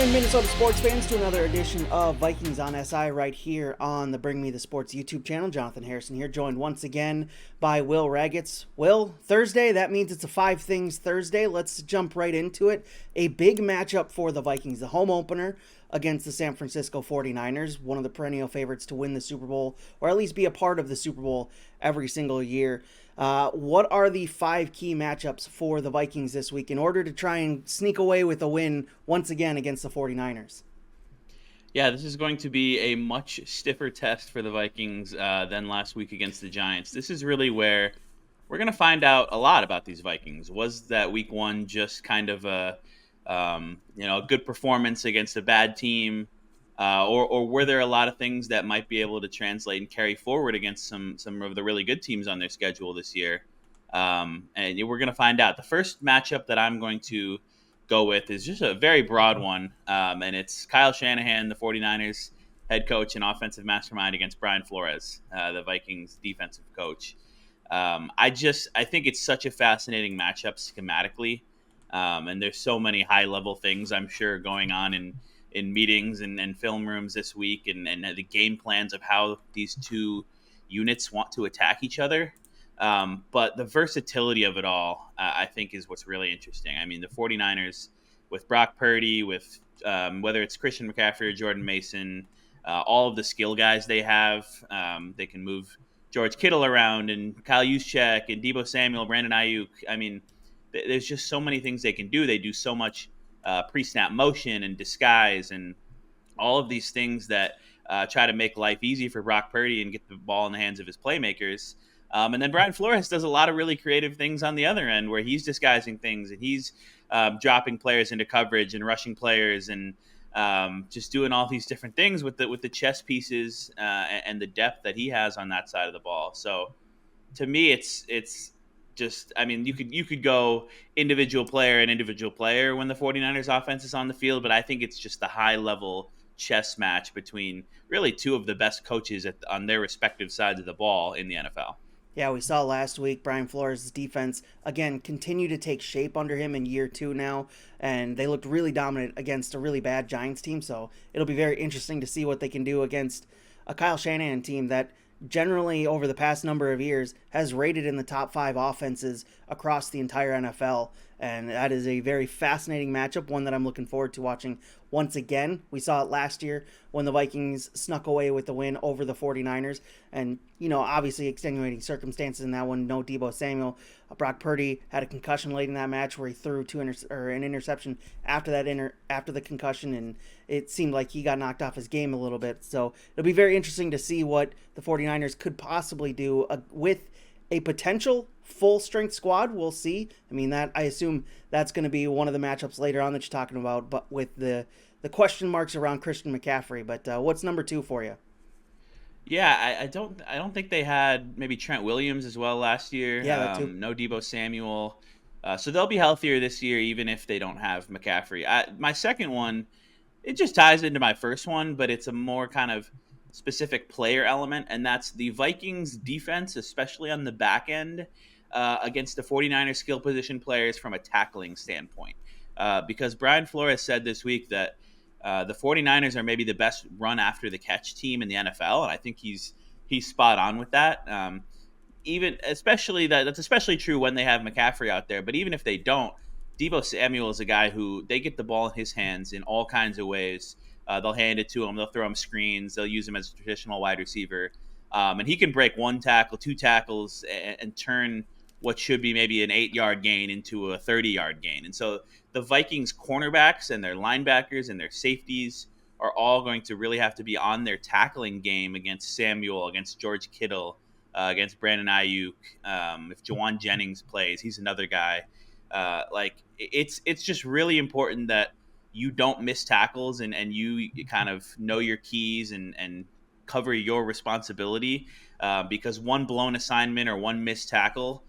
in, Minnesota sports fans, to another edition of Vikings on SI right here on the Bring Me the Sports YouTube channel. Jonathan Harrison here, joined once again by Will Ragatz. Will, Thursday, that means it's a Five Things Thursday. Let's jump right into it. A big matchup for the Vikings, the home opener against the San Francisco 49ers, one of the perennial favorites to win the Super Bowl, or at least be a part of the Super Bowl every single year. What are the five key matchups for the Vikings this week in order to try and sneak away with a win once again against the 49ers? Yeah, this is going to be a much stiffer test for the Vikings than last week against the Giants. This is really where we're going to find out a lot about these Vikings. Was that week one just kind of a good performance against a bad team, or were there a lot of things that might be able to translate and carry forward against some of the really good teams on their schedule this year? And we're going to find out. The first matchup that I'm going to go with is just a very broad one, and it's Kyle Shanahan, the 49ers head coach and offensive mastermind, against Brian Flores, the Vikings defensive coach. I think it's such a fascinating matchup schematically, and there's so many high-level things I'm sure going on in meetings and film rooms this week, and the game plans of how these two units want to attack each other. But the versatility of it all, I think, is what's really interesting. I mean, the 49ers, with Brock Purdy, with whether it's Christian McCaffrey or Jordan Mason, all of the skill guys they have, they can move George Kittle around, and Kyle Juszczyk and Deebo Samuel, Brandon Ayuk. I mean, there's just so many things they can do. They do so much pre-snap motion and disguise and all of these things that try to make life easy for Brock Purdy and get the ball in the hands of his playmakers. And then Brian Flores does a lot of really creative things on the other end, where he's disguising things and he's dropping players into coverage and rushing players and just doing all these different things with the chess pieces and the depth that he has on that side of the ball. So to me, it's just, I mean, you could go individual player and individual player when the 49ers offense is on the field, but I think it's just the high level chess match between really two of the best coaches on their respective sides of the ball in the NFL. Yeah, we saw last week Brian Flores' defense, again, continue to take shape under him in year two now, and they looked really dominant against a really bad Giants team, so it'll be very interesting to see what they can do against a Kyle Shanahan team that generally over the past number of years has rated in the top five offenses across the entire NFL. And that is a very fascinating matchup, one that I'm looking forward to watching once again. We saw it last year when the Vikings snuck away with the win over the 49ers. And, obviously extenuating circumstances in that one. No Deebo Samuel. Brock Purdy had a concussion late in that match where he threw an interception after the concussion, and it seemed like he got knocked off his game a little bit. So it'll be very interesting to see what the 49ers could possibly do with a potential full-strength squad. We'll see. I mean, I assume that's going to be one of the matchups later on that you're talking about, but with the question marks around Christian McCaffrey. But what's number two for you? Yeah, I don't think they had maybe Trent Williams as well last year. Yeah, that too. No Deebo Samuel. So they'll be healthier this year, even if they don't have McCaffrey. My second one, it just ties into my first one, but it's a more kind of specific player element, and that's the Vikings defense, especially on the back end, against the 49ers skill position players from a tackling standpoint. Because Brian Flores said this week that the 49ers are maybe the best run after the catch team in the NFL, and I think he's spot on with that. That's especially true when they have McCaffrey out there, but even if they don't, Deebo Samuel is a guy who they get the ball in his hands in all kinds of ways. They'll hand it to him. They'll throw him screens. They'll use him as a traditional wide receiver. And he can break one tackle, two tackles, and turn what should be maybe an 8-yard gain into a 30-yard gain. And so the Vikings cornerbacks and their linebackers and their safeties are all going to really have to be on their tackling game against Samuel, against George Kittle, against Brandon Ayuk. If Jawan Jennings plays, he's another guy. It's just really important that you don't miss tackles and you kind of know your keys and cover your responsibility, because one blown assignment or one missed tackle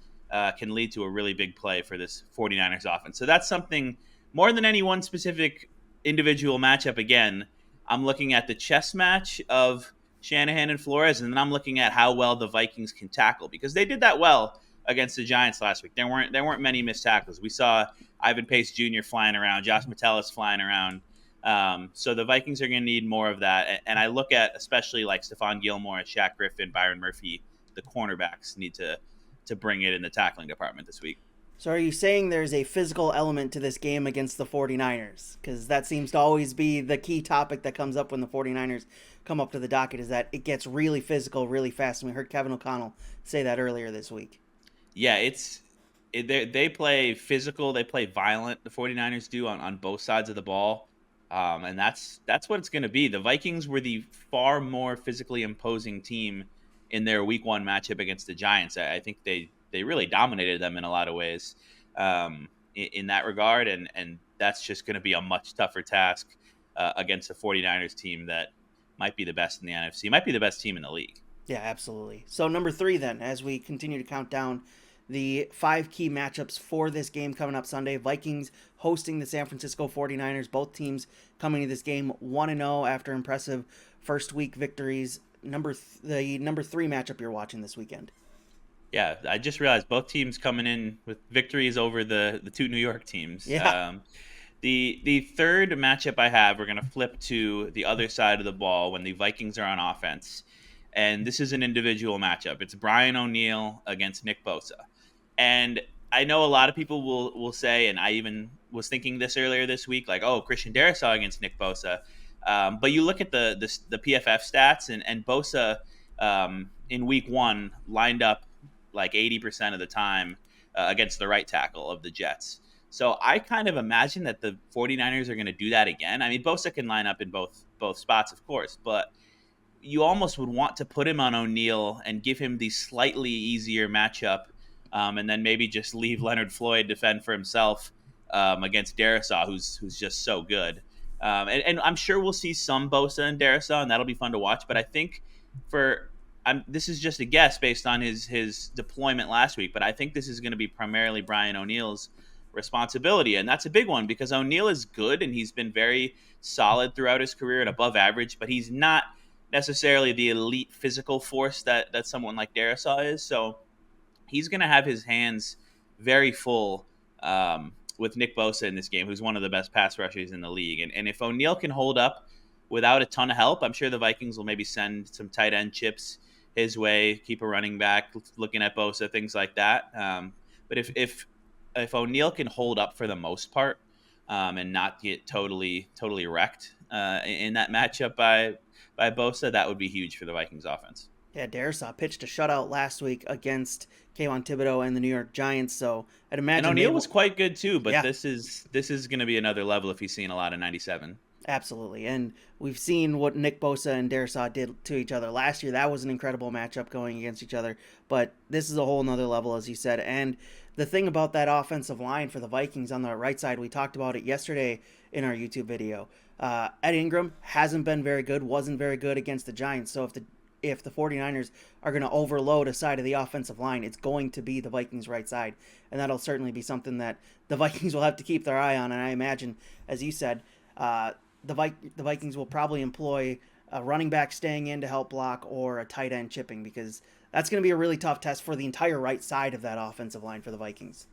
can lead to a really big play for this 49ers offense. So that's something more than any one specific individual matchup. Again, I'm looking at the chess match of Shanahan and Flores, and then I'm looking at how well the Vikings can tackle, because they did that well against the Giants last week. There weren't many missed tackles. We saw Ivan Pace Jr. flying around, Josh Metellus flying around. So the Vikings are going to need more of that. And I look at especially like Stephon Gilmore, Shaq Griffin, Byron Murphy, the cornerbacks need to bring it in the tackling department this week. So are you saying there's a physical element to this game against the 49ers? Because that seems to always be the key topic that comes up when the 49ers come up to the docket, is that it gets really physical really fast. And we heard Kevin O'Connell say that earlier this week. Yeah, they play physical, they play violent. The 49ers do on both sides of the ball. And that's what it's going to be. The Vikings were the far more physically imposing team in their week one matchup against the Giants. I think they really dominated them in a lot of ways in that regard. And that's just going to be a much tougher task against the 49ers team that might be the best in the NFC, might be the best team in the league. Yeah, absolutely. So number 3 then, as we continue to count down the 5 key matchups for this game coming up Sunday. Vikings hosting the San Francisco 49ers. Both teams coming to this game 1-0 after impressive first week victories. The number 3 matchup you're watching this weekend. Yeah, I just realized both teams coming in with victories over the two New York teams. Yeah. The third matchup I have, we're going to flip to the other side of the ball when the Vikings are on offense. And this is an individual matchup. It's Brian O'Neill against Nick Bosa. And I know a lot of people will say, and I even was thinking this earlier this week, like, oh, Christian Darrisaw against Nick Bosa. But you look at the PFF stats, and Bosa in week one lined up like 80% of the time against the right tackle of the Jets. So I kind of imagine that the 49ers are going to do that again. I mean, Bosa can line up in both spots, of course, but you almost would want to put him on O'Neill and give him the slightly easier matchup, and then maybe just leave Leonard Floyd defend for himself against Darrisaw, who's just so good. And I'm sure we'll see some Bosa and Darrisaw, and that'll be fun to watch. But I think this is just a guess based on his deployment last week, but I think this is going to be primarily Brian O'Neill's responsibility, and that's a big one because O'Neill is good and he's been very solid throughout his career and above average, but he's not necessarily the elite physical force that someone like Darrisaw is. So he's going to have his hands very full with Nick Bosa in this game, who's one of the best pass rushers in the league. And if O'Neill can hold up without a ton of help, I'm sure the Vikings will maybe send some tight end chips his way, keep a running back, looking at Bosa, things like that. But if O'Neill can hold up for the most part and not get totally wrecked in that matchup by Bosa, that would be huge for the Vikings offense. Yeah, Darrisaw pitched a shutout last week against Kayvon Thibodeau and the New York Giants, so I'd imagine... And O'Neill was quite good too, but yeah. This is going to be another level if he's seeing a lot of 97. Absolutely, and we've seen what Nick Bosa and Darrisaw did to each other last year. That was an incredible matchup going against each other, but this is a whole nother level, as you said. And the thing about that offensive line for the Vikings on the right side, we talked about it yesterday in our YouTube video. Ed Ingram hasn't been very good, wasn't very good against the Giants, so if the 49ers are going to overload a side of the offensive line, it's going to be the Vikings' right side, and that'll certainly be something that the Vikings will have to keep their eye on. And I imagine, as you said, the Vikings will probably employ a running back staying in to help block or a tight end chipping, because that's going to be a really tough test for the entire right side of that offensive line for the Vikings.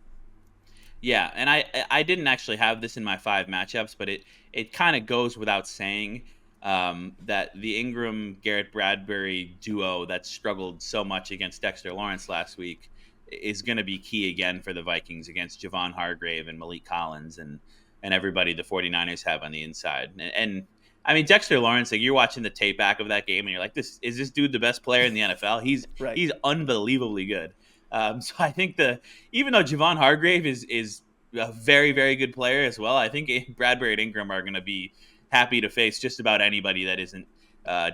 Yeah, and I didn't actually have this in my 5 matchups, but it kind of goes without saying that the Ingram-Garrett Bradbury duo that struggled so much against Dexter Lawrence last week is going to be key again for the Vikings against Javon Hargrave and Malik Collins and everybody the 49ers have on the inside. And I mean, Dexter Lawrence, like, you're watching the tape back of that game and you're like, is this dude the best player in the NFL? He's unbelievably good. So I think even though Javon Hargrave is a very, very good player as well, I think Bradbury and Ingram are going to be happy to face just about anybody that isn't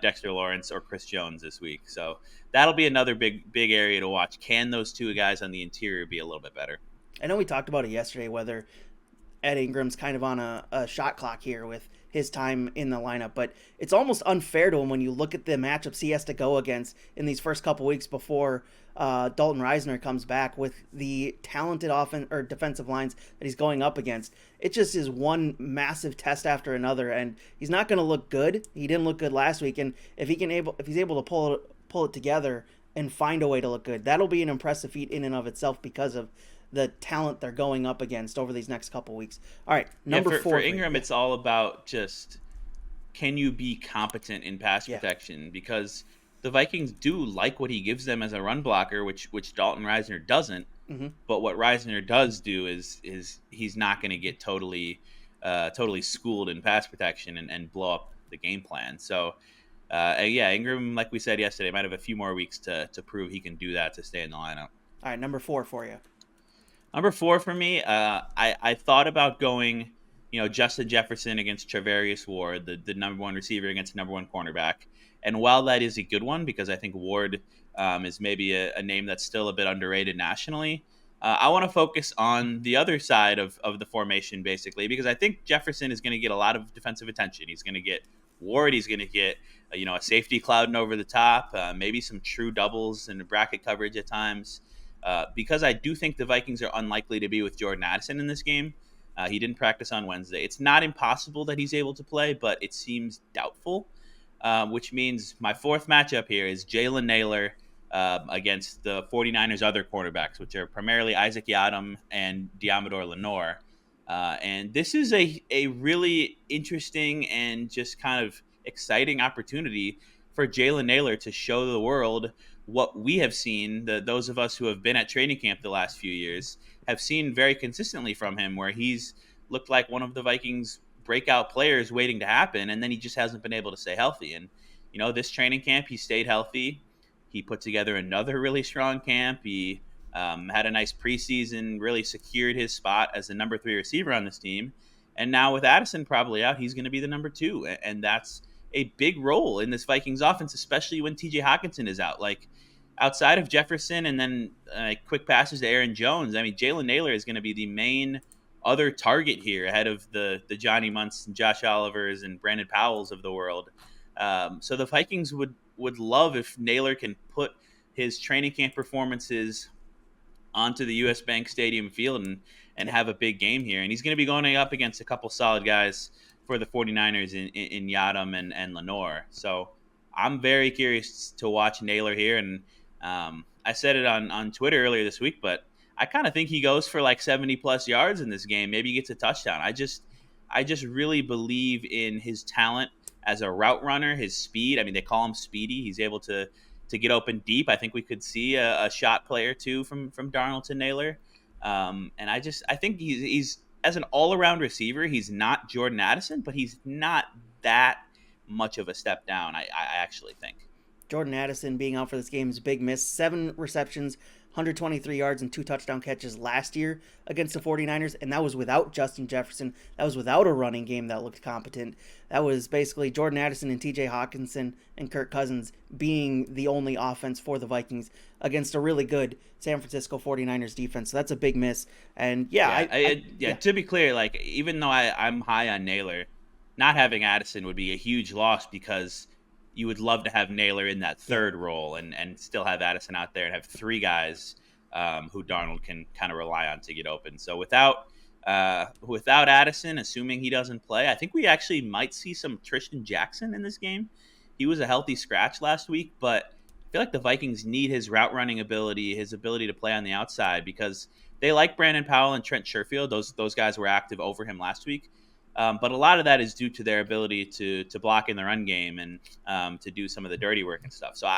Dexter Lawrence or Chris Jones this week. So that'll be another big area to watch. Can those two guys on the interior be a little bit better? I know we talked about it yesterday, whether Ed Ingram's kind of on a shot clock here with his time in the lineup, but it's almost unfair to him when you look at the matchups he has to go against in these first couple weeks before Dalton Reisner comes back, with the talented defensive lines that he's going up against. It just is one massive test after another, and he's not going to look good. He didn't look good last week, and if he's able to pull it together and find a way to look good, that'll be an impressive feat in and of itself because of the talent they're going up against over these next couple weeks. All right, Yeah, number for 4 for you. Ingram, Yeah, it's all about just can you be competent in pass yeah. protection? Because the Vikings do like what he gives them as a run blocker, which Dalton Reisner doesn't. Mm-hmm. But what Reisner does do is he's not going to get totally schooled in pass protection and blow up the game plan. So yeah, Ingram, like we said yesterday, might have a few more weeks to prove he can do that to stay in the lineup. All right, number 4 for you. Number 4 for me, I thought about going, Justin Jefferson against Travarius Ward, the number one receiver against the number one cornerback. And while that is a good one, because I think Ward is maybe a name that's still a bit underrated nationally, I want to focus on the other side of the formation, basically, because I think Jefferson is going to get a lot of defensive attention. He's going to get Ward. He's going to get a safety clouding over the top, maybe some true doubles and bracket coverage at times. Because I do think the Vikings are unlikely to be with Jordan Addison in this game. He didn't practice on Wednesday. It's not impossible that he's able to play, but it seems doubtful, which means my fourth matchup here is Jalen Naylor against the 49ers' other quarterbacks, which are primarily Isaac Yiadom and Diamador Lenore. And this is a really interesting and just kind of exciting opportunity for Jalen Naylor to show the world what we have seen, those of us who have been at training camp the last few years have seen very consistently from him, where he's looked like one of the Vikings' breakout players waiting to happen, and then he just hasn't been able to stay healthy. And this training camp, he stayed healthy. He put together another really strong camp. He had a nice preseason, really secured his spot as the number 3 receiver on this team. And now with Addison probably out, he's going to be the number 2, and that's a big role in this Vikings offense, especially when TJ Hockenson is out. Like, outside of Jefferson and then quick passes to Aaron Jones, I mean, Jalen Naylor is going to be the main other target here ahead of the Johnny Munts and Josh Olivers and Brandon Powells of the world. So the Vikings would love if Naylor can put his training camp performances onto the US Bank Stadium field and have a big game here. And he's going to be going up against a couple solid guys for the 49ers in Yadam and Lenore. So I'm very curious to watch Naylor here. And I said it on Twitter earlier this week, but I kind of think he goes for like 70 plus yards in this game. Maybe he gets a touchdown. I just really believe in his talent as a route runner, his speed. I mean, they call him speedy. He's able to get open deep. I think we could see a shot play or two from Darnold to Naylor. And I think he's as an all around receiver, he's not Jordan Addison, but he's not that much of a step down. I actually think. Jordan Addison being out for this game is a big miss. 7 receptions, 123 yards, and 2 touchdown catches last year against the 49ers, and that was without Justin Jefferson. That was without a running game that looked competent. That was basically Jordan Addison and TJ Hockenson and Kirk Cousins being the only offense for the Vikings against a really good San Francisco 49ers defense. So that's a big miss. And to be clear, like, even though I'm high on Naylor, not having Addison would be a huge loss because you would love to have Naylor in that third role and still have Addison out there and have 3 guys who Darnold can kind of rely on to get open. So without Addison, assuming he doesn't play, I think we actually might see some Tristan Jackson in this game. He was a healthy scratch last week, but I feel like the Vikings need his route running ability, his ability to play on the outside, because they like Brandon Powell and Trent Sherfield. Those guys were active over him last week. But a lot of that is due to their ability to block in the run game and to do some of the dirty work and stuff. So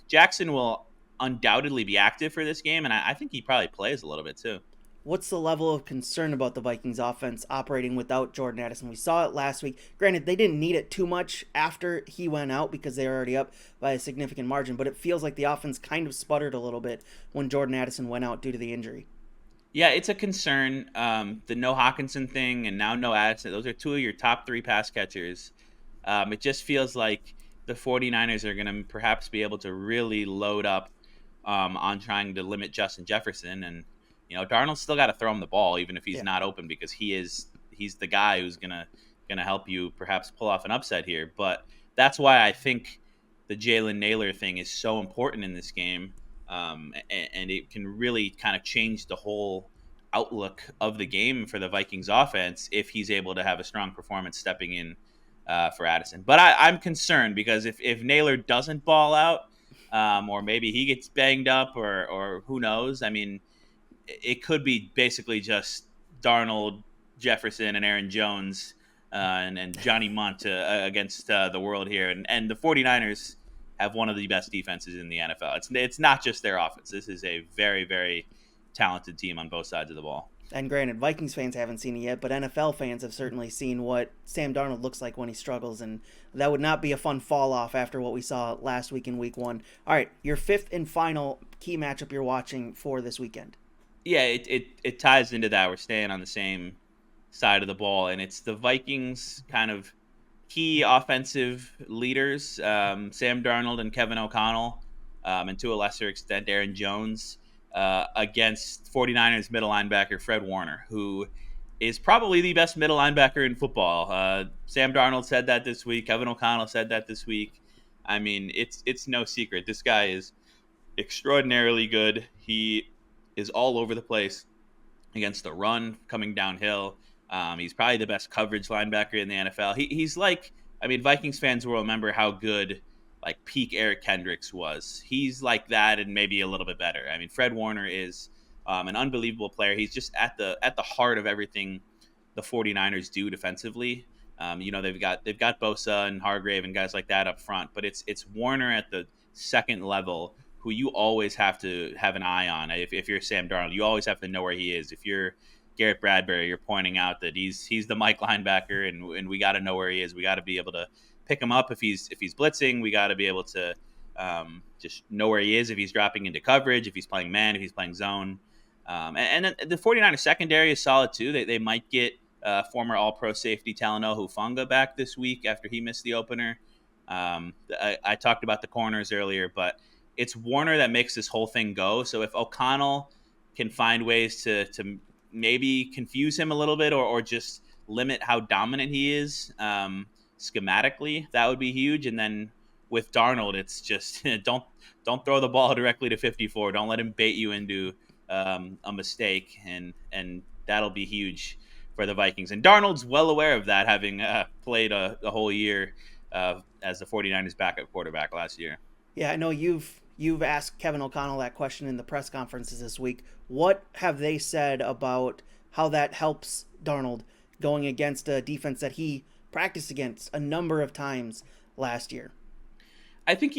Jackson will undoubtedly be active for this game, and I think he probably plays a little bit too. What's the level of concern about the Vikings offense operating without Jordan Addison? We saw it last week. Granted, they didn't need it too much after he went out because they were already up by a significant margin, but it feels like the offense kind of sputtered a little bit when Jordan Addison went out due to the injury. Yeah, it's a concern. The no Hockenson thing and now no Addison, those are 2 of your top 3 pass catchers. It just feels like the 49ers are going to perhaps be able to really load up on trying to limit Justin Jefferson. And, Darnold's still got to throw him the ball, even if he's not open, because he's the guy who's going to help you perhaps pull off an upset here. But that's why I think the Jalen Naylor thing is so important in this game. And it can really kind of change the whole outlook of the game for the Vikings offense if he's able to have a strong performance stepping in for Addison. But I'm concerned because if Naylor doesn't ball out, or maybe he gets banged up, or who knows, I mean, it could be basically just Darnold, Jefferson, and Aaron Jones and Johnny Munt against the world here. And the 49ers have one of the best defenses in the NFL. It's not just their offense. This is a very, very talented team on both sides of the ball. And granted, Vikings fans haven't seen it yet, but NFL fans have certainly seen what Sam Darnold looks like when he struggles, and that would not be a fun fall off after what we saw last week in Week 1. All right, your fifth and final key matchup you're watching for this weekend. Yeah, it ties into that. We're staying on the same side of the ball, and it's the Vikings kind of key offensive leaders, Sam Darnold and Kevin O'Connell, and to a lesser extent, Aaron Jones, against 49ers middle linebacker Fred Warner, who is probably the best middle linebacker in football. Sam Darnold said that this week. Kevin O'Connell said that this week. I mean, it's no secret. This guy is extraordinarily good. He is all over the place against the run, coming downhill. He's probably the best coverage linebacker in the NFL. He's like, I mean, Vikings fans will remember how good like peak Eric Kendricks was. He's like that and maybe a little bit better. I mean, Fred Warner is an unbelievable player. He's just at the heart of everything the 49ers do defensively. They've got Bosa and Hargrave and guys like that up front, but it's Warner at the second level who you always have to have an eye on. If you're Sam Darnold, you always have to know where he is. If you're Garrett Bradbury, you're pointing out that he's the Mike linebacker, and we got to know where he is. We got to be able to pick him up if he's blitzing. We got to be able to just know where he is if he's dropping into coverage, if he's playing man, if he's playing zone. And the 49ers secondary is solid too. They might get former All-Pro safety Talanoa Hufanga back this week after he missed the opener. I talked about the corners earlier, but it's Warner that makes this whole thing go. So if O'Connell can find ways to maybe confuse him a little bit or just limit how dominant he is schematically, that would be huge. And then with Darnold, it's just don't throw the ball directly to 54. Don't let him bait you into a mistake, and that'll be huge for the Vikings. And Darnold's well aware of that, having played a whole year as the 49ers backup quarterback last year. Yeah, I know you've asked Kevin O'Connell that question in the press conferences this week. What have they said about how that helps Darnold going against a defense that he practiced against a number of times last year? I think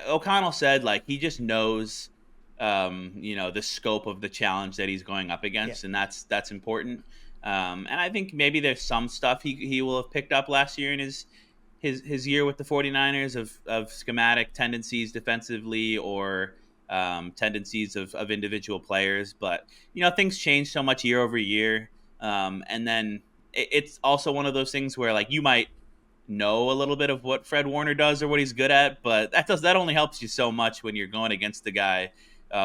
O'Connell said like he just knows the scope of the challenge that he's going up against, and that's important. And I think maybe there's some stuff he will have picked up last year in his year with the 49ers of schematic tendencies defensively or tendencies of individual players. But, things change so much year over year. And then it's also one of those things where like you might know a little bit of what Fred Warner does or what he's good at, but that only helps you so much when you're going against the guy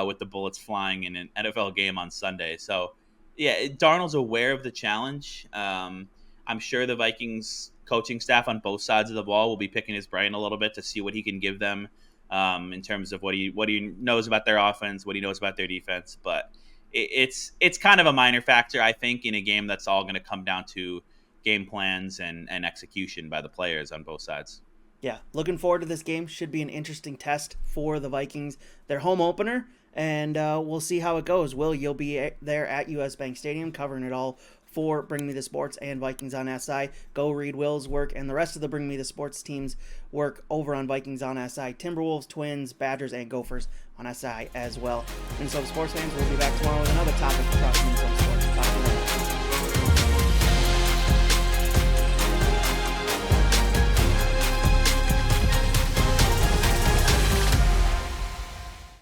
with the bullets flying in an NFL game on Sunday. So, yeah, Darnold's aware of the challenge. I'm sure the Vikings coaching staff on both sides of the ball will be picking his brain a little bit to see what he can give them in terms of what he knows about their offense, what he knows about their defense. But it's kind of a minor factor, I think, in a game that's all going to come down to game plans and execution by the players on both sides. Yeah, looking forward to this game. Should be an interesting test for the Vikings. Their home opener, and we'll see how it goes. Will, you'll be there at US Bank Stadium covering it all for Bring Me the Sports and Vikings on SI. Go read Will's work and the rest of the Bring Me the Sports team's work over on Vikings on SI. Timberwolves, Twins, Badgers, and Gophers on SI as well. Minnesota sports fans, we'll be back tomorrow with another topic across Minnesota sports.